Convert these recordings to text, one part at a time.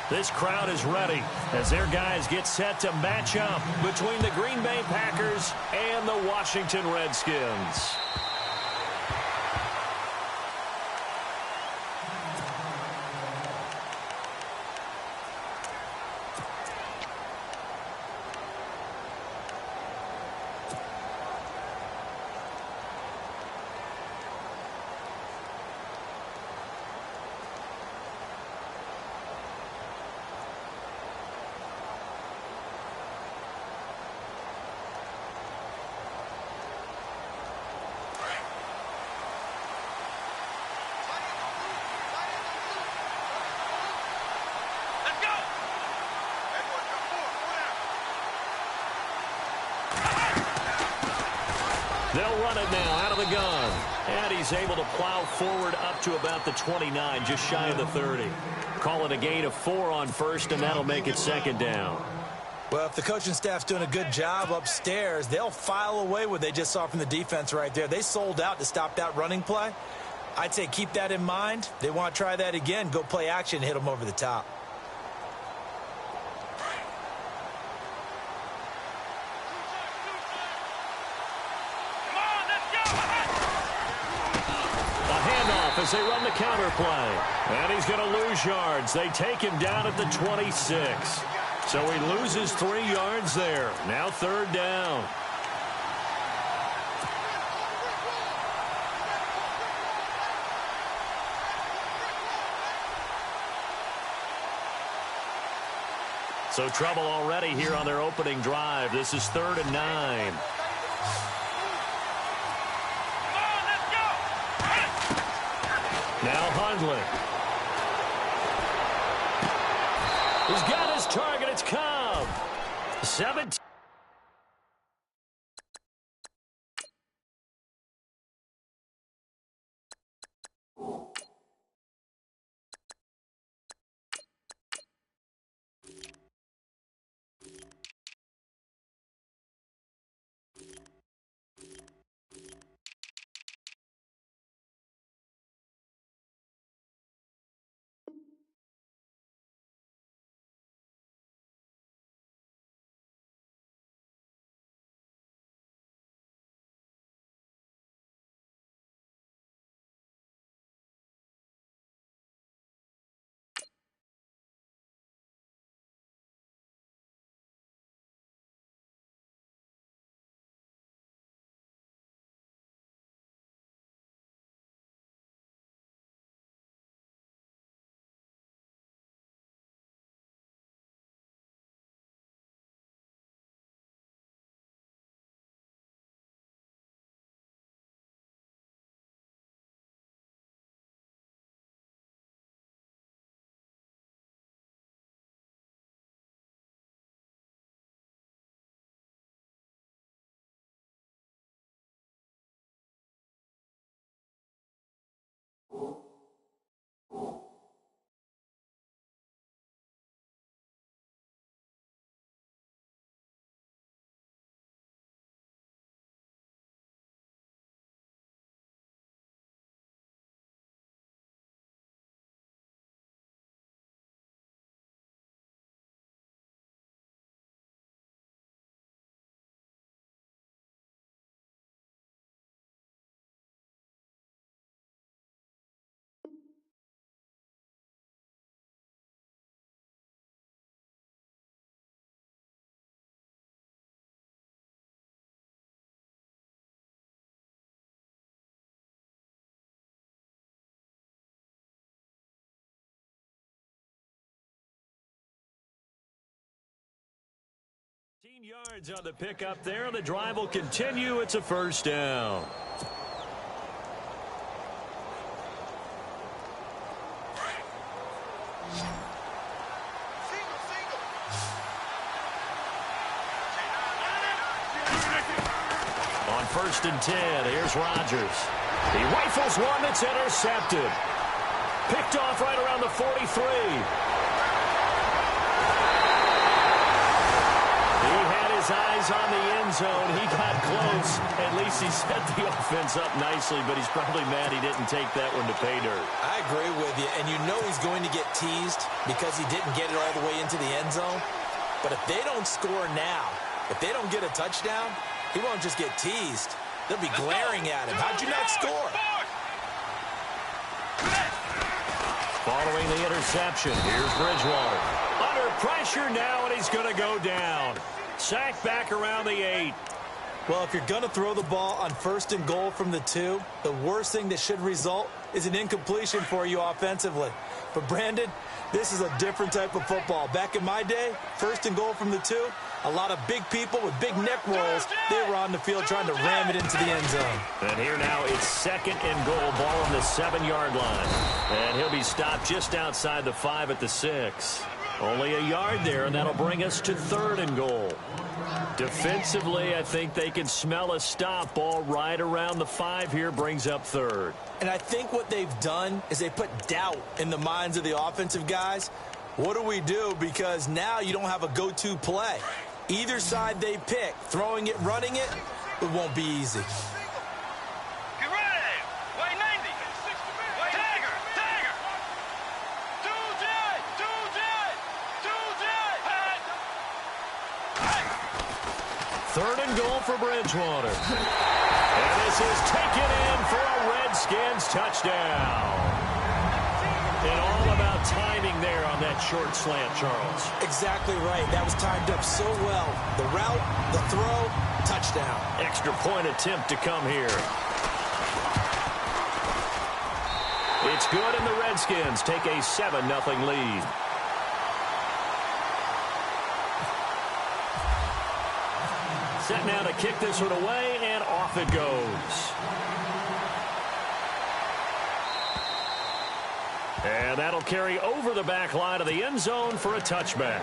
This crowd is ready as their guys get set to match up between the Green Bay Packers and the Washington Redskins. They'll run it now out of the gun. And he's able to plow forward up to about the 29, just shy of the 30. Call it a gain of 4 on first, and that'll make it second down. Well, if the coaching staff's doing a good job upstairs, they'll file away what they just saw from the defense right there. They sold out to stop that running play. I'd say keep that in mind. They want to try that again, go play action, hit them over the top. As they run the counter play. And he's going to lose yards. They take him down at the 26. So he loses 3 yards there. Now third down. So trouble already here on their opening drive. This is 3rd and 9. Now Hundley. He's got his target. It's Cobb. 17. Yards on the pickup there. The drive will continue. It's a first down. On 1st and 10, here's Rodgers. He rifles one that's intercepted. Picked off right around the 43. Eyes on the end zone. He got close. At least he set the offense up nicely, but he's probably mad he didn't take that one to pay dirt. I agree with you, and you know he's going to get teased because he didn't get it all the way into the end zone. But if they don't score now, if they don't get a touchdown, he won't just get teased. They'll be glaring at him. How'd you not score? Following the interception, here's Bridgewater. Under pressure now, and he's going to go down. Sacked back around the 8. Well, if you're going to throw the ball on 1st and goal from the 2, the worst thing that should result is an incompletion for you offensively. But, Brandon, this is a different type of football. Back in my day, 1st and goal from the 2, a lot of big people with big neck rolls, they were on the field trying to ram it into the end zone. And here now it's 2nd and goal, ball on the 7-yard line. And he'll be stopped just outside the 5 at the 6. Only a yard there, and that'll bring us to 3rd and goal. Defensively, I think they can smell a stop. Ball right around the 5 here brings up 3rd. And I think what they've done is they put doubt in the minds of the offensive guys. What do we do? Because now you don't have a go-to play. Either side they pick, throwing it, running it, it won't be easy. Get ready! Way 90! Tiger! Tiger! Third and goal for Bridgewater. And this is taken in for a Redskins touchdown. And all about timing there on that short slant, Charles. Exactly right. That was timed up so well. The route, the throw, touchdown. Extra point attempt to come here. It's good, and the Redskins take a 7-0 lead. Set now to kick this one away, and off it goes. And that'll carry over the back line of the end zone for a touchback.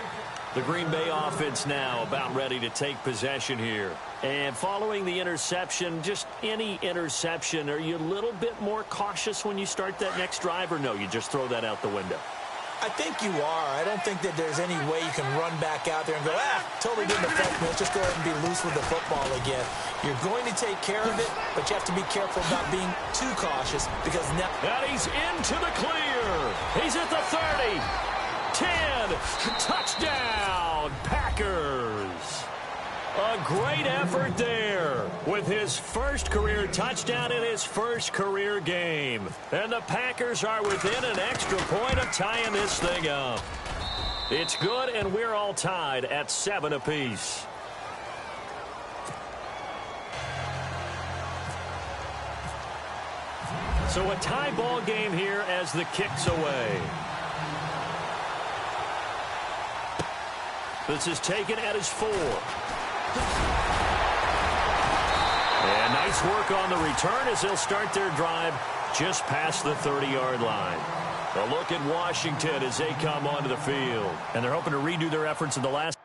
The Green Bay offense now about ready to take possession here. And following the interception, just any interception, are you a little bit more cautious when you start that next drive, or no, you just throw that out the window? I think you are. I don't think that there's any way you can run back out there and go, totally didn't affect me. Let's just go ahead and be loose with the football again. You're going to take care of it, but you have to be careful about being too cautious because now... And he's into the clear. He's at the 30. 10. Touchdown, Packers. A great effort there with his first career touchdown in his first career game. And the Packers are within an extra point of tying this thing up. It's good, and we're all tied at 7 apiece. So a tie ball game here as the kick's away. This is taken at his 4. And nice work on the return as they'll start their drive just past the 30-yard line. A look at Washington as they come onto the field. And they're hoping to redo their efforts in the last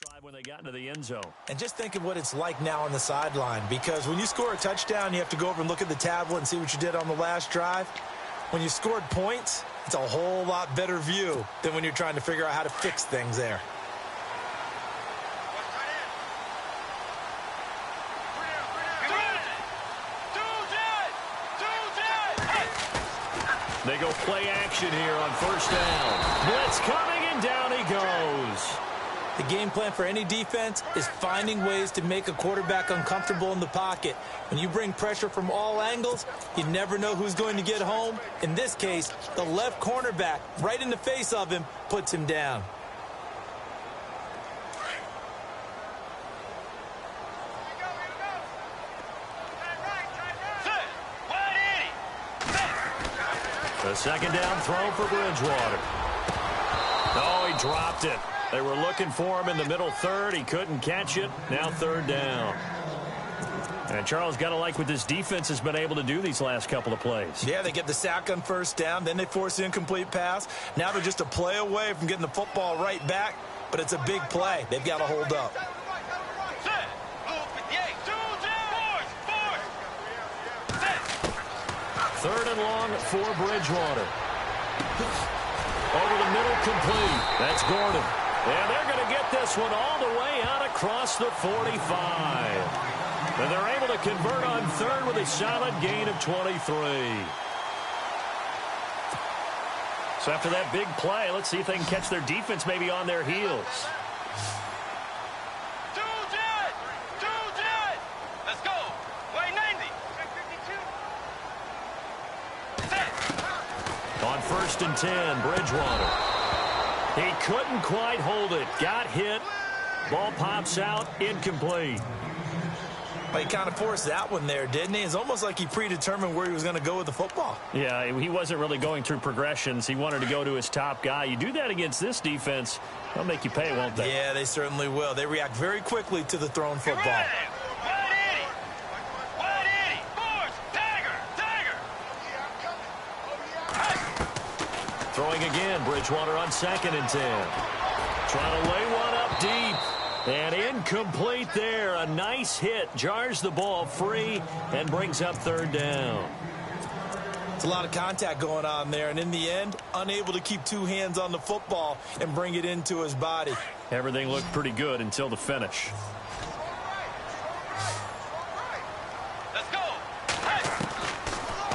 drive when they got into the end zone. And just think of what it's like now on the sideline, because when you score a touchdown, you have to go over and look at the tablet and see what you did on the last drive. When you scored points, it's a whole lot better view than when you're trying to figure out how to fix things there. They go play action here on first down. Blitz coming, and down he goes. The game plan for any defense is finding ways to make a quarterback uncomfortable in the pocket. When you bring pressure from all angles, you never know who's going to get home. In this case, the left cornerback, right in the face of him, puts him down. The second down throw for Bridgewater. Oh, he dropped it. They were looking for him in the middle third. He couldn't catch it. Now third down. And Charles, got to like what this defense has been able to do these last couple of plays. Yeah, they get the sack on first down. Then they force the incomplete pass. Now they're just a play away from getting the football right back. But it's a big play. They've got to hold up. Third and long for Bridgewater. Over the middle, complete. That's Gordon. And they're going to get this one all the way out across the 45. And they're able to convert on third with a solid gain of 23. So after that big play, let's see if they can catch their defense maybe on their heels. Let's go. Way 90. On 1st and 10, Bridgewater. He couldn't quite hold it. Got hit. Ball pops out. Incomplete. Well, he kind of forced that one there, didn't he? It's almost like he predetermined where he was going to go with the football. Yeah, he wasn't really going through progressions. He wanted to go to his top guy. You do that against this defense, they'll make you pay, won't they? Yeah, they certainly will. They react very quickly to the thrown football. Throwing again, Bridgewater on 2nd and 10. Trying to lay one up deep. And incomplete there. A nice hit. Jars the ball free and brings up 3rd down. It's a lot of contact going on there. And in the end, unable to keep 2 hands on the football and bring it into his body. Everything looked pretty good until the finish. Let's go.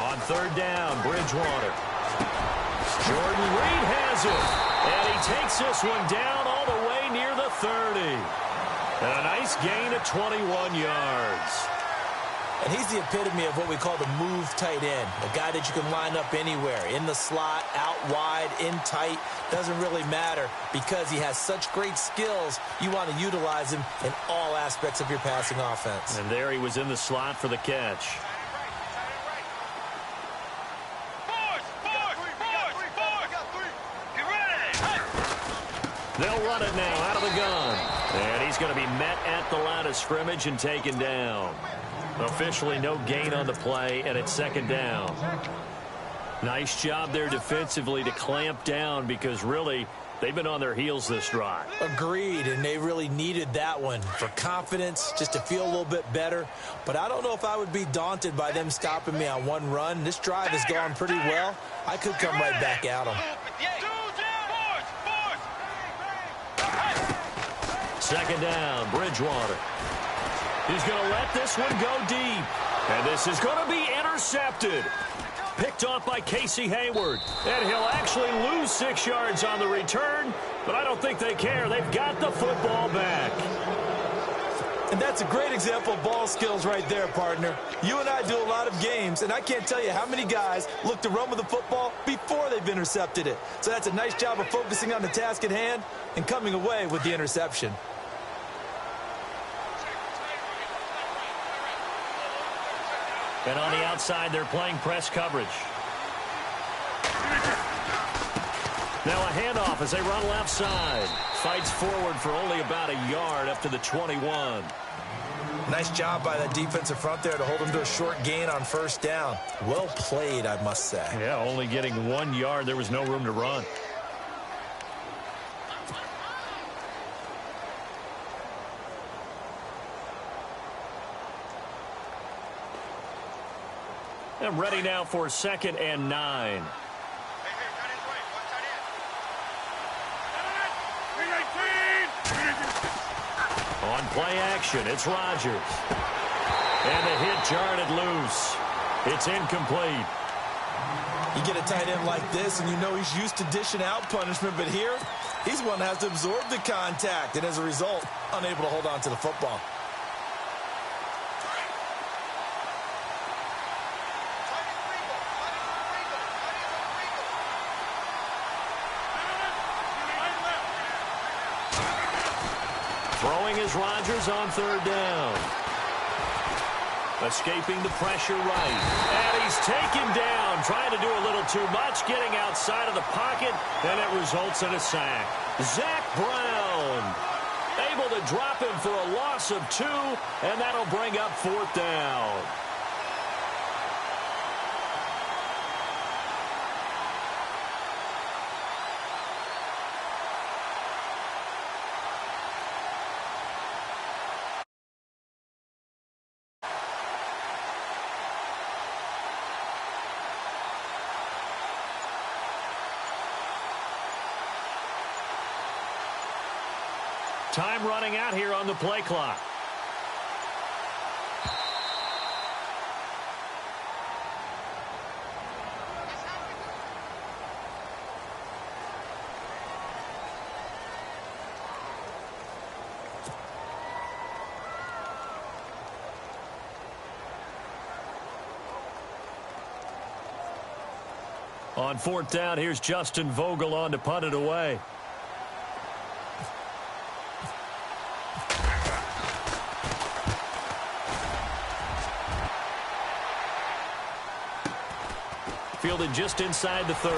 On 3rd down, Bridgewater. Jordan Reed has it, and he takes this one down all the way near the 30. And a nice gain of 21 yards. And he's the epitome of what we call the move tight end, a guy that you can line up anywhere, in the slot, out wide, in tight, doesn't really matter because he has such great skills. You want to utilize him in all aspects of your passing offense. And there he was in the slot for the catch. They'll run it now out of the gun. And he's going to be met at the line of scrimmage and taken down. Officially no gain on the play, and it's 2nd down. Nice job there defensively to clamp down because really they've been on their heels this drive. Agreed, and they really needed that one for confidence, just to feel a little bit better. But I don't know if I would be daunted by them stopping me on one run. This drive has gone pretty well. I could come right back at them. 2nd down, Bridgewater. He's going to let this one go deep. And this is going to be intercepted. Picked off by Casey Hayward. And he'll actually lose 6 yards on the return, but I don't think they care. They've got the football back. And that's a great example of ball skills right there, partner. You and I do a lot of games, and I can't tell you how many guys look to run with the football before they've intercepted it. So that's a nice job of focusing on the task at hand and coming away with the interception. And on the outside, they're playing press coverage. Now a handoff as they run left side. Fights forward for only about a yard up to the 21. Nice job by that defensive front there to hold them to a short gain on 1st down. Well played, I must say. Yeah, only getting 1 yard. There was no room to run. And ready now for 2nd and 9. On play action, it's Rodgers. And the hit jarred it loose. It's incomplete. You get a tight end like this, and you know he's used to dishing out punishment, but here, he's one that has to absorb the contact, and as a result, unable to hold on to the football. Throwing is Rodgers on 3rd down. Escaping the pressure right. And he's taken down, trying to do a little too much, getting outside of the pocket, and it results in a sack. Zach Brown able to drop him for a loss of 2, and that'll bring up 4th down. Time running out here on the play clock. On fourth down, here's Justin Vogel on to punt it away. Fielded just inside the 30.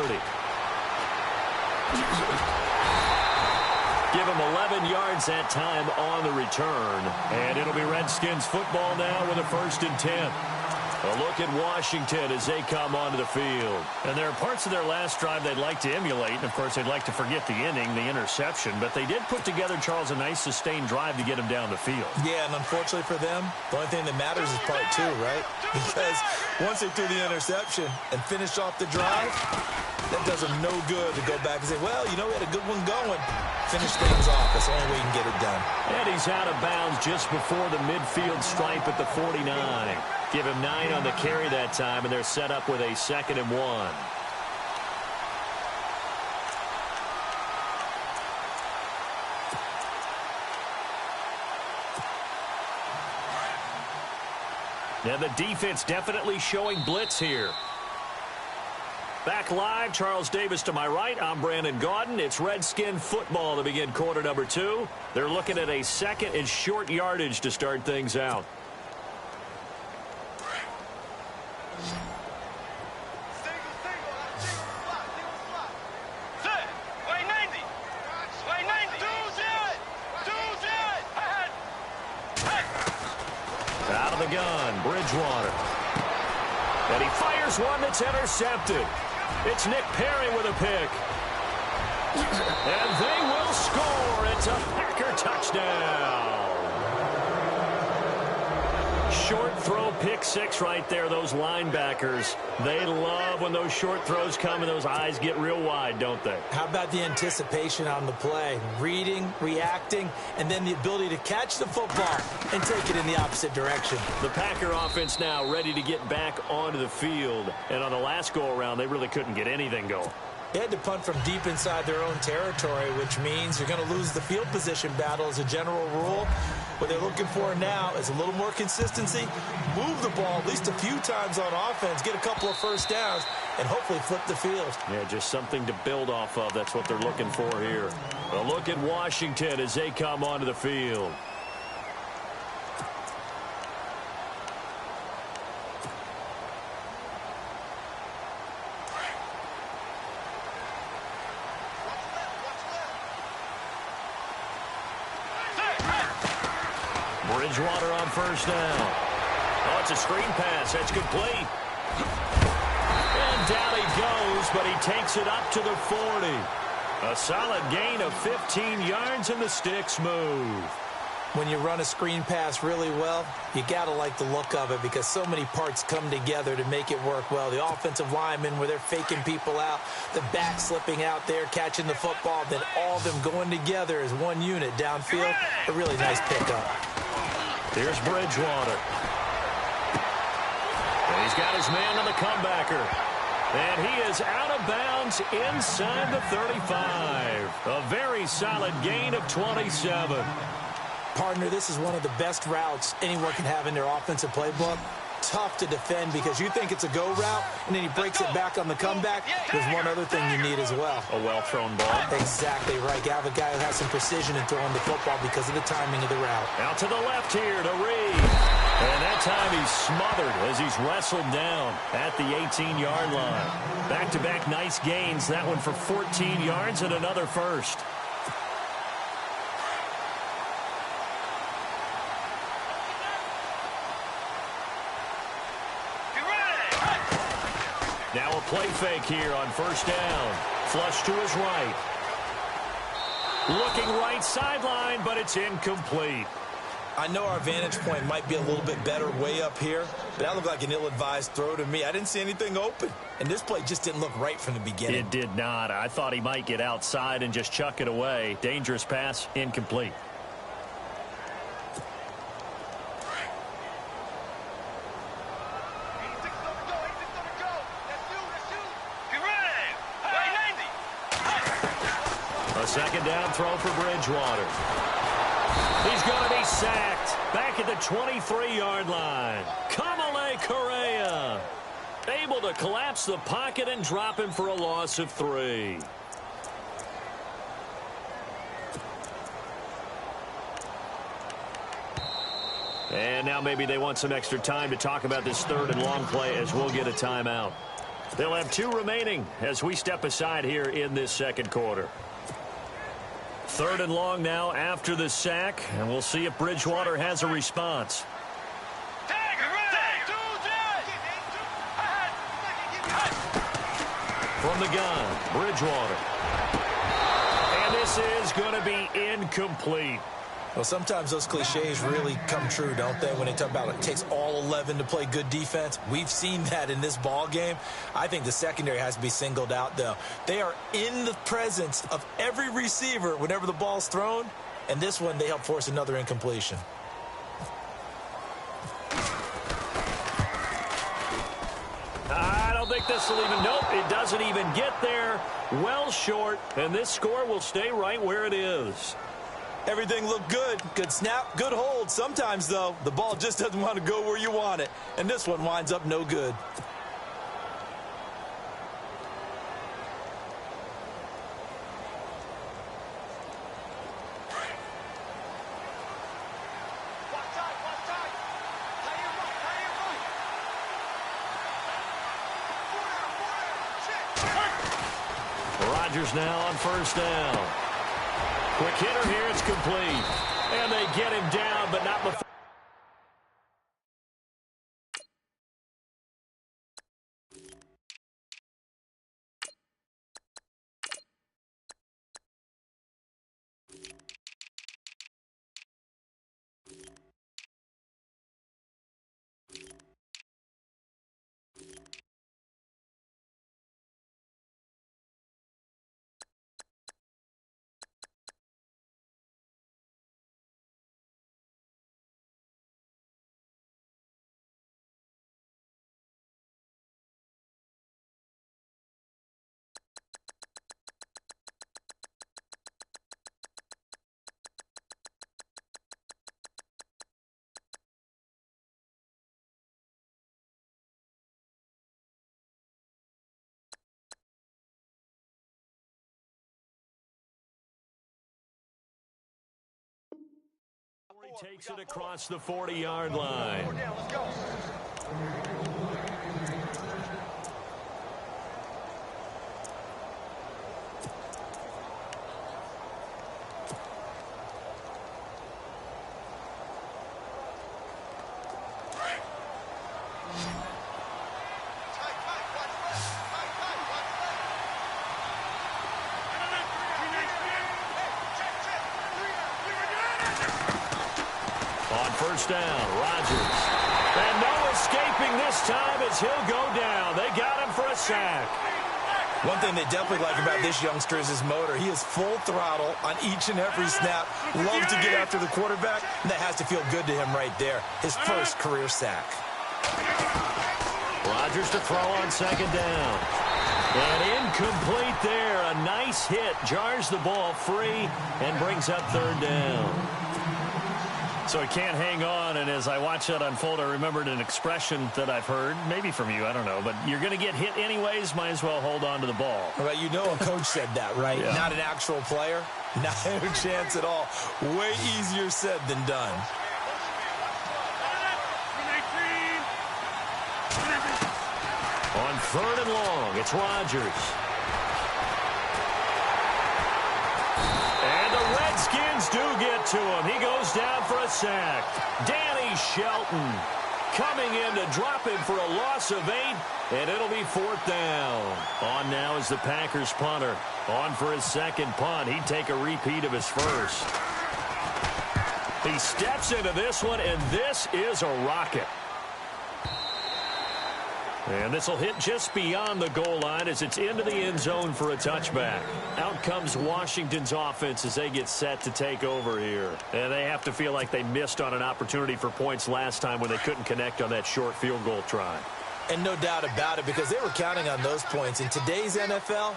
Give him 11 yards that time on the return. And it'll be Redskins football now with a 1st and 10. A look at Washington as they come onto the field. And there are parts of their last drive they'd like to emulate. And, of course, they'd like to forget the inning, the interception. But they did put together, Charles, a nice sustained drive to get him down the field. Yeah, and unfortunately for them, the only thing that matters is part 2, right? Because once they threw the interception and finished off the drive, that does them no good to go back and say, well, you know, we had a good one going. Finish things off. That's the only way you can get it done. And he's out of bounds just before the midfield stripe at the 49. Give him 9 on the carry that time, and they're set up with a 2nd and 1. Now the defense definitely showing blitz here. Back live, Charles Davis to my right. I'm Brandon Gaudin. It's Redskin football to begin quarter number 2. They're looking at a 2nd and short yardage to start things out. Out of the gun, Bridgewater. And he fires one that's intercepted. It's Nick Perry with a pick. And they will score. It's a Packer touchdown. Short throw, pick 6 right there. Those linebackers, they love when those short throws come and those eyes get real wide, don't they? How about the anticipation on the play? Reading, reacting, and then the ability to catch the football and take it in the opposite direction. The Packer offense now ready to get back onto the field. And on the last go-around, they really couldn't get anything going. They had to punt from deep inside their own territory, which means you're going to lose the field position battle as a general rule. What they're looking for now is a little more consistency, move the ball at least a few times on offense, get a couple of first downs, and hopefully flip the field. Yeah, just something to build off of. That's what they're looking for here. A look at Washington as they come onto the field. Bridgewater on first down. Oh, it's a screen pass. That's complete. And down he goes, but he takes it up to the 40. A solid gain of 15 yards, and the sticks move. When you run a screen pass really well, you got to like the look of it because so many parts come together to make it work well. The offensive linemen, where they're faking people out, the back slipping out there, catching the football, then all of them going together as one unit downfield. A really nice pickup. Here's Bridgewater. And he's got his man on the comebacker. And he is out of bounds inside the 35. A very solid gain of 27. Partner, this is one of the best routes anyone can have in their offensive playbook. Tough to defend because you think it's a go route, and then he breaks it back on the comeback. There's one other thing you need as well. A well-thrown ball. Exactly right. You have a guy who has some precision in throwing the football because of the timing of the route. Out to the left here to Reed. And that time he's smothered as he's wrestled down at the 18-yard line. Back-to-back nice gains. That one for 14 yards and another first. Now a play fake here on first down. Flush to his right. Looking right sideline, but it's incomplete. I know our vantage point might be a little bit better way up here, but that looked like an ill-advised throw to me. I didn't see anything open, and this play just didn't look right from the beginning. It did not. I thought he might get outside and just chuck it away. Dangerous pass, incomplete. A second down throw for Bridgewater. He's going to be sacked back at the 23-yard line. Kamale Correa able to collapse the pocket and drop him for a loss of 3. And now maybe they want some extra time to talk about this 3rd and long play as we'll get a timeout. They'll have 2 remaining as we step aside here in this second quarter. 3rd and long now after the sack, and we'll see if Bridgewater has a response. From the gun, Bridgewater. And this is going to be incomplete. Well, sometimes those cliches really come true, don't they, when they talk about it takes all 11 to play good defense. We've seen that in this ball game. I think the secondary has to be singled out, though. They are in the presence of every receiver whenever the ball's thrown, and this one they help force another incompletion. I don't think this will even, nope, it doesn't even get there. Well short, and this score will stay right where it is. Everything looked good. Good snap, good hold. Sometimes, though, the ball just doesn't want to go where you want it. And this one winds up no good. Rodgers now on 1st down. Quick hitter here, it's complete. And they get him down, but not before. He takes it across the 40-yard line. Let's go. First down, Rodgers. And no escaping this time as he'll go down. They got him for a sack. One thing they definitely like about this youngster is his motor. He is full throttle on each and every snap. Loves to get after the quarterback, and that has to feel good to him right there. His first career sack. Rodgers to throw on 2nd down. And incomplete there. A nice hit. Jars the ball free and brings up 3rd down. So he can't hang on, and as I watch that unfold, I remembered an expression that I've heard, maybe from you, I don't know, but you're going to get hit anyways, might as well hold on to the ball. Well, you know a coach said that, right? Yeah. Not an actual player. Not a chance at all. Way easier said than done. On 3rd and long, it's Rodgers. And the Redskins do get to him. He goes down for a sack. Danny Shelton coming in to drop him for a loss of 8, and it'll be 4th down. On now is the Packers punter. On for his 2nd punt. He'd take a repeat of his first. He steps into this one, and this is a rocket. And this will hit just beyond the goal line as it's into the end zone for a touchback. Out comes Washington's offense as they get set to take over here. And they have to feel like they missed on an opportunity for points last time when they couldn't connect on that short field goal try. And no doubt about it, because they were counting on those points. In today's NFL,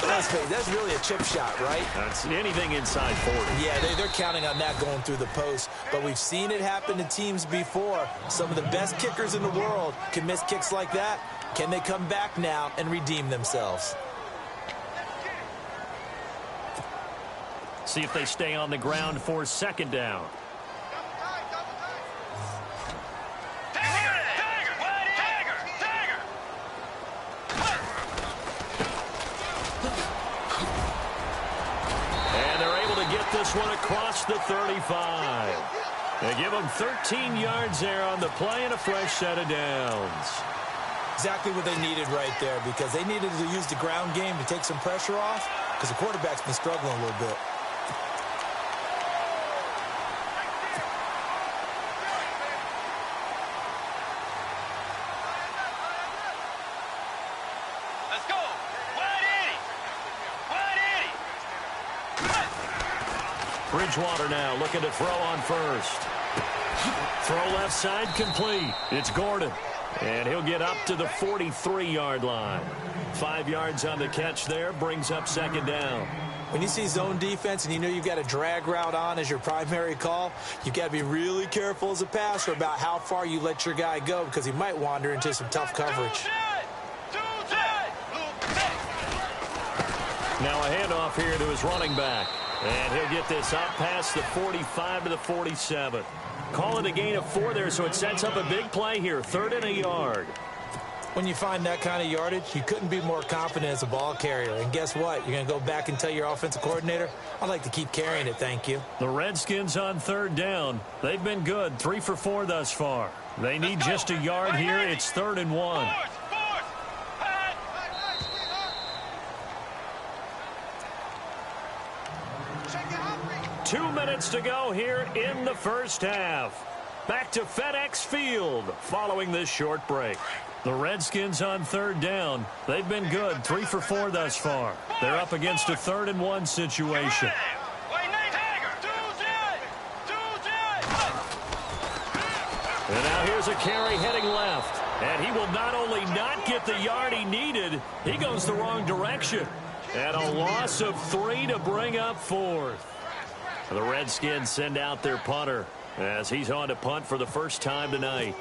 That's really a chip shot, right? That's anything inside 40. Yeah, they're counting on that going through the post. But we've seen it happen to teams before. Some of the best kickers in the world can miss kicks like that. Can they come back now and redeem themselves? See if they stay on the ground for second down. This one across the 35. They give them 13 yards there on the play and a fresh set of downs. Exactly what they needed right there, because they needed to use the ground game to take some pressure off, because the quarterback's been struggling a little bit. Let's go. Bridgewater now looking to throw on first. Throw left side complete. It's Gordon. And he'll get up to the 43-yard line. 5 yards on the catch there, brings up second down. When you see zone defense and you know you've got a drag route on as your primary call, you've got to be really careful as a passer about how far you let your guy go, because he might wander into some tough coverage. Now a handoff here to his running back. And he'll get this up past the 45 to the 47. Call it a gain of 4 there, so it sets up a big play here. 3rd and a yard. When you find that kind of yardage, you couldn't be more confident as a ball carrier. And guess what? You're going to go back and tell your offensive coordinator, I'd like to keep carrying it, thank you. The Redskins on 3rd down. They've been good, 3 for 4 thus far. They need just a yard here. It's 3rd and 1. 2 minutes to go here in the first half. Back to FedEx Field following this short break. The Redskins on 3rd down. They've been good, 3 for 4 thus far. They're up against a 3rd and 1 situation. And now here's a carry heading left. And he will not only not get the yard he needed, he goes the wrong direction. And a loss of 3 to bring up 4th. The Redskins send out their punter as he's on to punt for the first time tonight.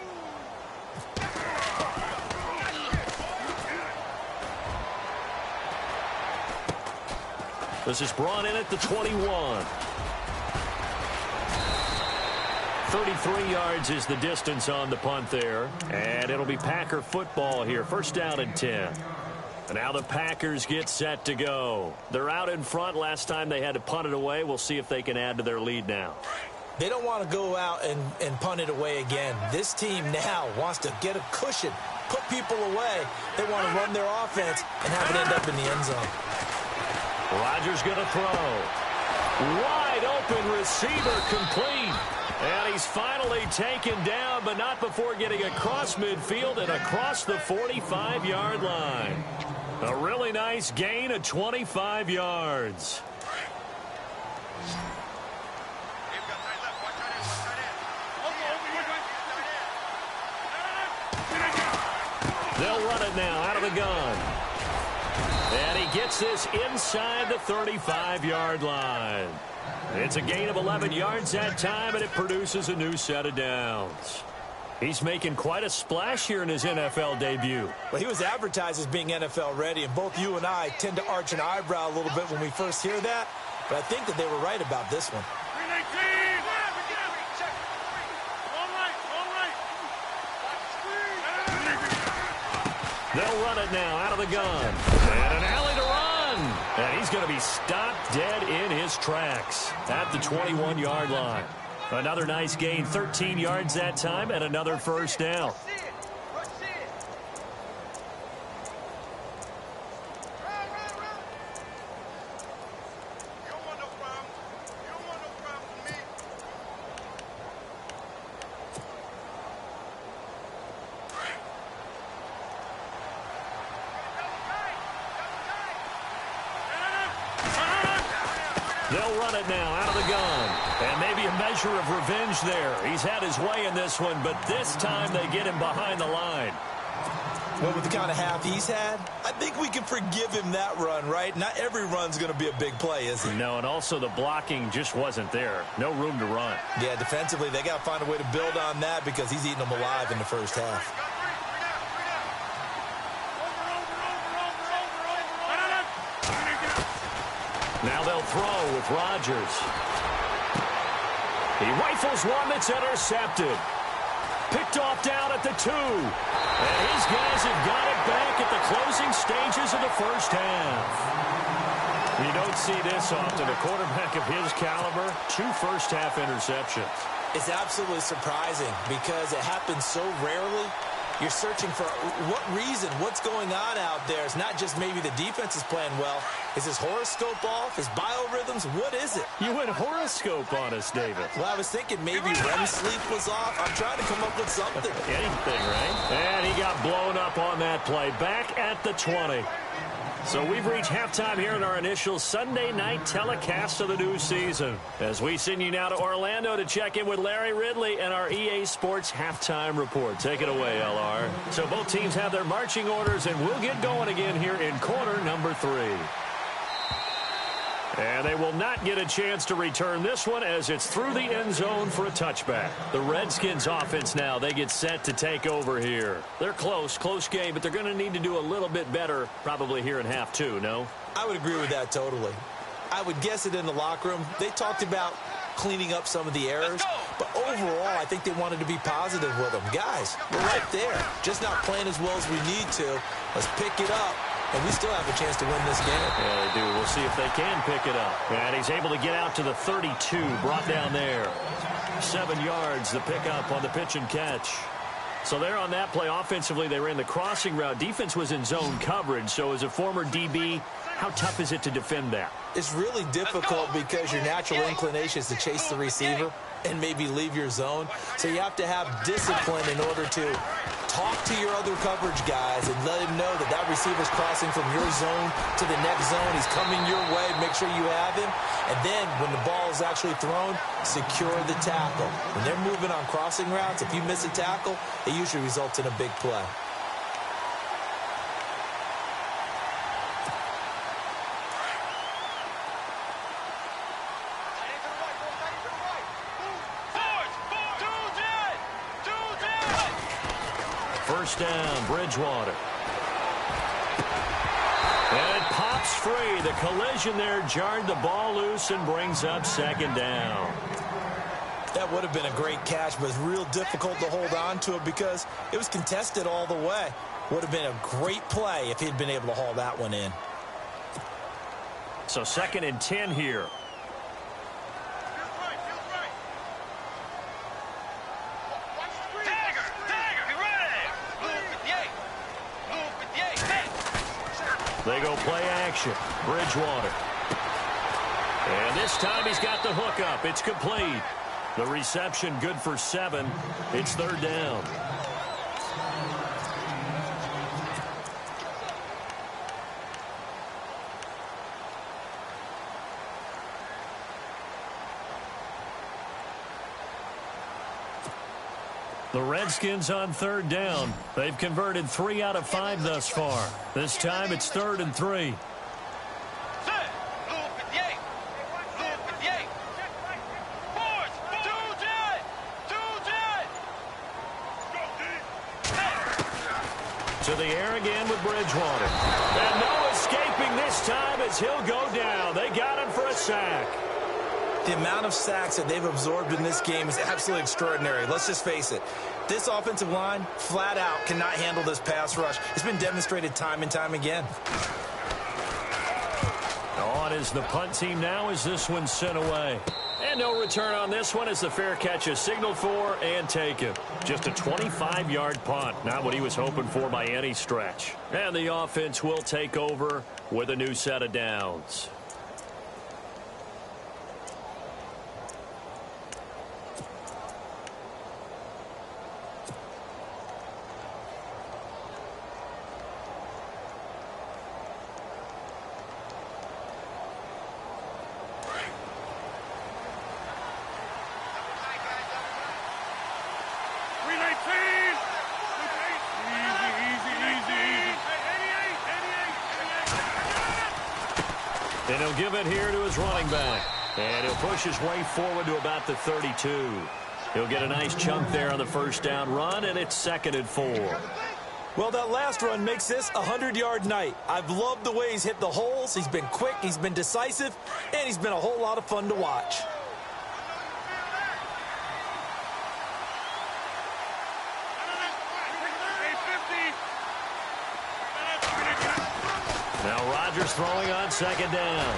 This is brought in at the 21. 33 yards is the distance on the punt there. And it'll be Packer football here. First down and 10. And now the Packers get set to go. They're out in front. Last time they had to punt it away. We'll see if they can add to their lead now. They don't want to go out and punt it away again. This team now wants to get a cushion, put people away. They want to run their offense and have it end up in the end zone. Rodgers going to throw. Wide open receiver complete. And he's finally taken down, but not before getting across midfield and across the 45-yard line. A really nice gain of 25 yards. They'll run it now out of the gun. And he gets this inside the 35-yard line. It's a gain of 11 yards that time, and it produces a new set of downs. He's making quite a splash here in his NFL debut. Well, he was advertised as being NFL ready, and both you and I tend to arch an eyebrow a little bit when we first hear that, but I think that they were right about this one. They'll run it now out of the gun. And an alley to run. And he's going to be stopped dead in his tracks at the 21-yard line. Another nice gain, 13 yards that time, and another first down. They'll run it now out of the gun. And maybe a measure of revenge there. He's had his way in this one, but this time they get him behind the line. Well, with the kind of half he's had, I think we can forgive him that run, right? Not every run's going to be a big play, is it? No, and also the blocking just wasn't there. No room to run. Yeah, defensively, they got to find a way to build on that because he's eating them alive in the first half. Now they'll throw with Rodgers. He rifles one that's intercepted. Picked off down at the 2. And his guys have got it back at the closing stages of the first half. You don't see this often. A quarterback of his caliber, 2 first-half interceptions. It's absolutely surprising because it happens so rarely. You're searching for what reason, what's going on out there. It's not just maybe the defense is playing well. Is his horoscope off? His biorhythms? What is it? You went horoscope on us, David. Well, I was thinking maybe REM sleep was off. I'm trying to come up with something. Anything, right? And he got blown up on that play. Back at the 20. So we've reached halftime here in our initial Sunday night telecast of the new season. As we send you now to Orlando to check in with Larry Ridley and our EA Sports halftime report. Take it away, LR. So both teams have their marching orders, and we'll get going again here in quarter number 3. And they will not get a chance to return this one as it's through the end zone for a touchback. The Redskins offense now, they get set to take over here. They're close game, but they're going to need to do a little bit better probably here in half 2, no? I would agree with that totally. I would guess it in the locker room. They talked about cleaning up some of the errors, but overall, I think they wanted to be positive with them. Guys, we're right there. Just not playing as well as we need to. Let's pick it up. And we still have a chance to win this game. Yeah, they do. We'll see if they can pick it up. And he's able to get out to the 32, brought down there. 7 yards, the pickup on the pitch and catch. So there on that play, offensively, they ran the crossing route. Defense was in zone coverage. So as a former DB, how tough is it to defend that? It's really difficult because your natural inclination is to chase the receiver and maybe leave your zone. So you have to have discipline in order to talk to your other coverage guys and let him know that that receiver's crossing from your zone to the next zone. He's coming your way. Make sure you have him. And then when the ball is actually thrown, secure the tackle. When they're moving on crossing routes, if you miss a tackle, it usually results in a big play. First down, Bridgewater. And it pops free. The collision there jarred the ball loose and brings up second down. That would have been a great catch, but it's real difficult to hold on to it because it was contested all the way. Would have been a great play if he'd been able to haul that one in. So 2nd and 10 here. They go play action. Bridgewater. And this time he's got the hook up. It's complete. The reception good for 7. It's 3rd down. The Redskins on 3rd down. They've converted 3 out of 5 thus far. This time it's 3rd and 3. To the air again with Bridgewater. And no escaping this time as he'll go down. They got him for a sack. The amount of sacks that they've absorbed in this game is absolutely extraordinary. Let's just face it. This offensive line, flat out, cannot handle this pass rush. It's been demonstrated time and time again. On is the punt team now as this one's sent away. And no return on this one as the fair catch is signaled for and taken. Just a 25-yard punt. Not what he was hoping for by any stretch. And the offense will take over with a new set of downs. And he'll give it here to his running back. And he'll push his way forward to about the 32. He'll get a nice chunk there on the first down run, and it's 2nd and 4. Well, that last run makes this a 100-yard night. I've loved the way he's hit the holes. He's been quick, he's been decisive, and he's been a whole lot of fun to watch. Now Rodgers throwing on 2nd down.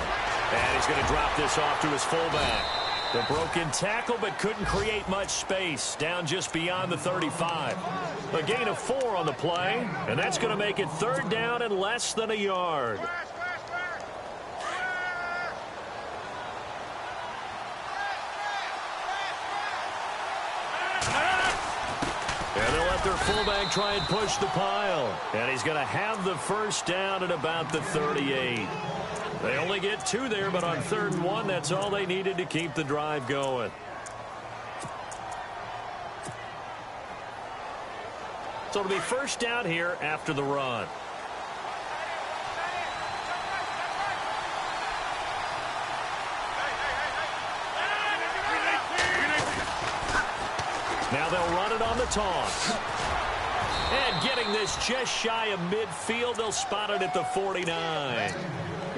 And he's going to drop this off to his fullback. The broken tackle, but couldn't create much space. Down just beyond the 35. A gain of 4 on the play, and that's going to make it 3rd down and less than a yard. And they'll let their fullback try and push the pile. And he's going to have the first down at about the 38. They only get 2 there, but on 3rd and 1, that's all they needed to keep the drive going. So it'll be first down here after the run. Now they'll run it on the toss. And getting this just shy of midfield, they'll spot it at the 49.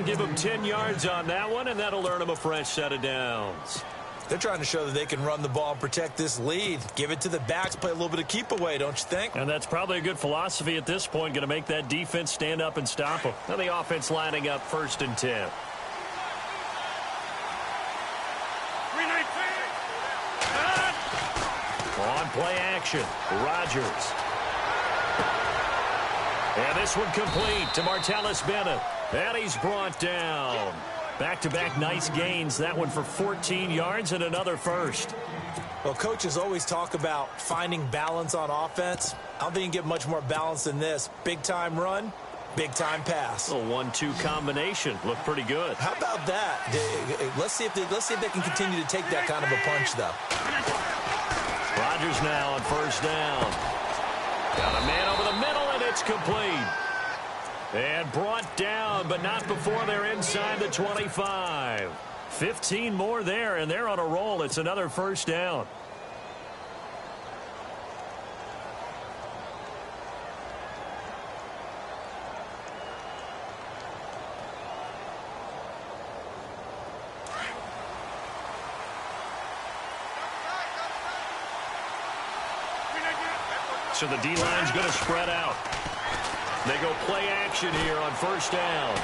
Give them 10 yards on that one, and that'll earn them a fresh set of downs. They're trying to show that they can run the ball and protect this lead. Give it to the backs, play a little bit of keep away, don't you think? And that's probably a good philosophy at this point, going to make that defense stand up and stop them. Now the offense lining up 1st and 10. On play action, Rodgers. And this one complete to Martellus Bennett. And he's brought down. Back-to-back nice gains. That one for 14 yards and another first. Well, coaches always talk about finding balance on offense. I don't think you can get much more balance than this. Big-time run, big-time pass. A 1-2 combination. Looked pretty good. How about that? Let's see if they can continue to take that kind of a punch, though. Rodgers now on first down. Got a man over the middle, and it's complete. And brought down, but not before they're inside the 25. 15 more there, and they're on a roll. It's another first down. So the D-line's going to spread out. They go play action here on first down.